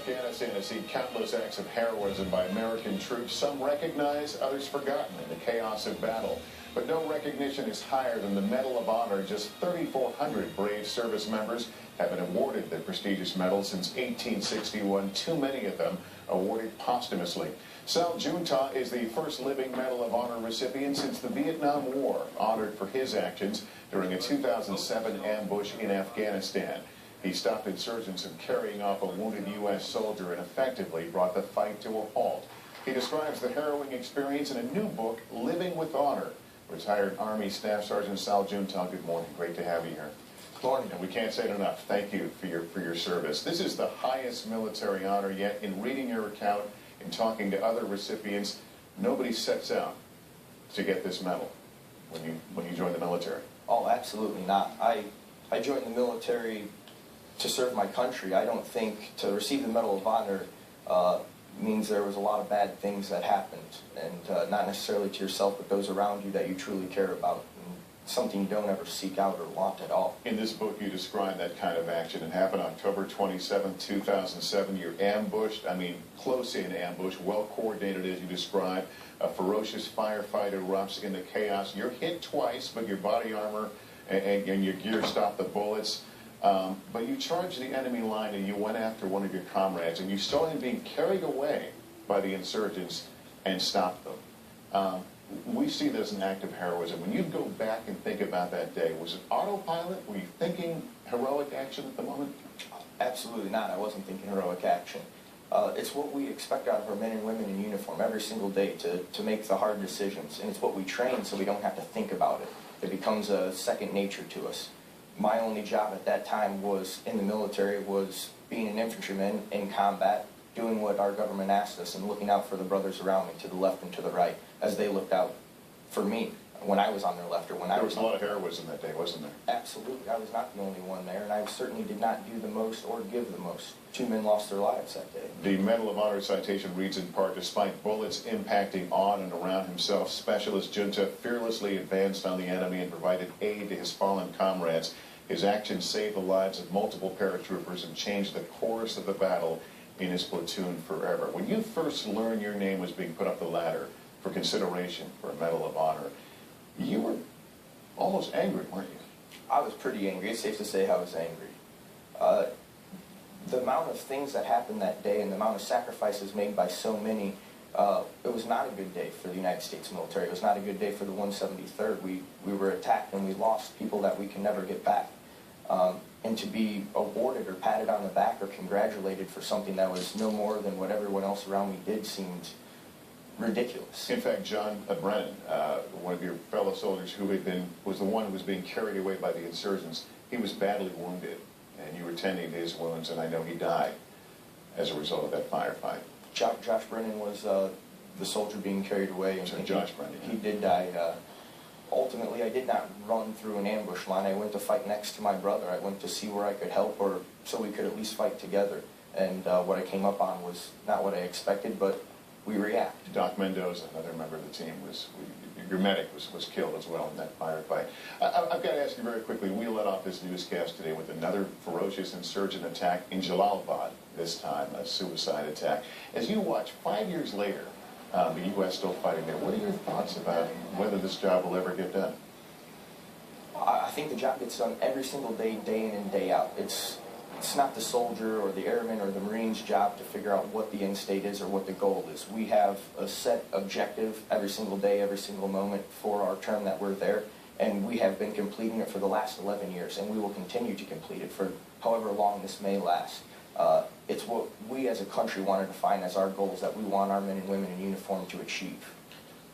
Afghanistan has seen countless acts of heroism by American troops, some recognized, others forgotten in the chaos of battle. But no recognition is higher than the Medal of Honor. Just 3,400 brave service members have been awarded the prestigious medal since 1861, too many of them awarded posthumously. Sal Junta is the first living Medal of Honor recipient since the Vietnam War, honored for his actions during a 2007 ambush in Afghanistan. He stopped insurgents from carrying off a wounded U.S. soldier and effectively brought the fight to a halt. He describes the harrowing experience in a new book, Living with Honor. Retired Army Staff Sergeant Sal Junta, good morning. Great to have you here. Good morning. And we can't say it enough. Thank you for your service. This is the highest military honor yet. In reading your account and talking to other recipients, nobody sets out to get this medal when you join the military. Oh, absolutely not. I joined the military to serve my country. I don't think to receive the Medal of Honor means there was a lot of bad things that happened, and not necessarily to yourself, but those around you that you truly care about, and something you don't ever seek out or want at all. In this book, you describe that kind of action. It happened October 27, 2007. You're ambushed, close-in ambush, well-coordinated as you describe. A ferocious firefight erupts in the chaos. You're hit twice, but your body armor and your gear stop the bullets. But you charged the enemy line and you went after one of your comrades and you saw him being carried away by the insurgents and stopped them. We see this as an act of heroism. When you go back and think about that day, was it autopilot? Were you thinking heroic action at the moment? Absolutely not. I wasn't thinking heroic action. It's what we expect out of our men and women in uniform every single day to make the hard decisions. And it's what we train so we don't have to think about it. It becomes a second nature to us. My only job at that time was in the military was being an infantryman in combat, doing what our government asked us and looking out for the brothers around me to the left and to the right as they looked out for me when I was on their left or when I was on There was a lot of heroism that day, wasn't there? Absolutely. I was not the only one there, and I certainly did not do the most or give the most. 2 men lost their lives that day. The Medal of Honor citation reads in part, despite bullets impacting on and around himself, Specialist Junta fearlessly advanced on the enemy and provided aid to his fallen comrades. His actions saved the lives of multiple paratroopers and changed the course of the battle in his platoon forever. When you first learned your name was being put up the ladder for consideration for a Medal of Honor, you were almost angry, weren't you? I was pretty angry. It's safe to say I was angry. The amount of things that happened that day and the amount of sacrifices made by so many, it was not a good day for the United States military. It was not a good day for the 173rd. We were attacked and we lost people that we can never get back. And to be awarded or patted on the back or congratulated for something that was no more than what everyone else around me did seemed ridiculous. In fact, John Brennan, one of your fellow soldiers who was the one who was being carried away by the insurgents, he was badly wounded, and you were tending to his wounds, and I know he died as a result of that firefight. Josh Brennan was the soldier being carried away. And Josh Brennan. He did die. Ultimately, I did not run through an ambush line. I went to fight next to my brother. I went to see where I could help, or so we could at least fight together. And what I came up on was not what I expected, but we react. Doc Mendoza, another member of the team, your medic was killed as well in that firefight. I've got to ask you very quickly, we let off this newscast today with another ferocious insurgent attack in Jalalabad, this time a suicide attack. As you watch, 5 years later, the U.S. still fighting there, what are your thoughts about whether this job will ever get done? I think the job gets done every single day, day in and day out. It's not the soldier or the airman or the Marine's job to figure out what the end state is or what the goal is. We have a set objective every single day, every single moment for our term that we're there, and we have been completing it for the last 11 years, and we will continue to complete it for however long this may last. It's what we as a country want to define as our goals that we want our men and women in uniform to achieve.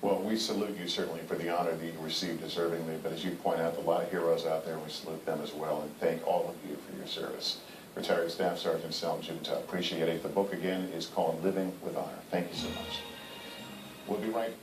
Well, we salute you certainly for the honor that you received deservingly, but as you point out, a lot of heroes out there, we salute them as well, and thank all of you for your service. Retired Staff Sergeant Sal Junta, appreciate it. The book again is called Living with Honor. Thank you so much. We'll be right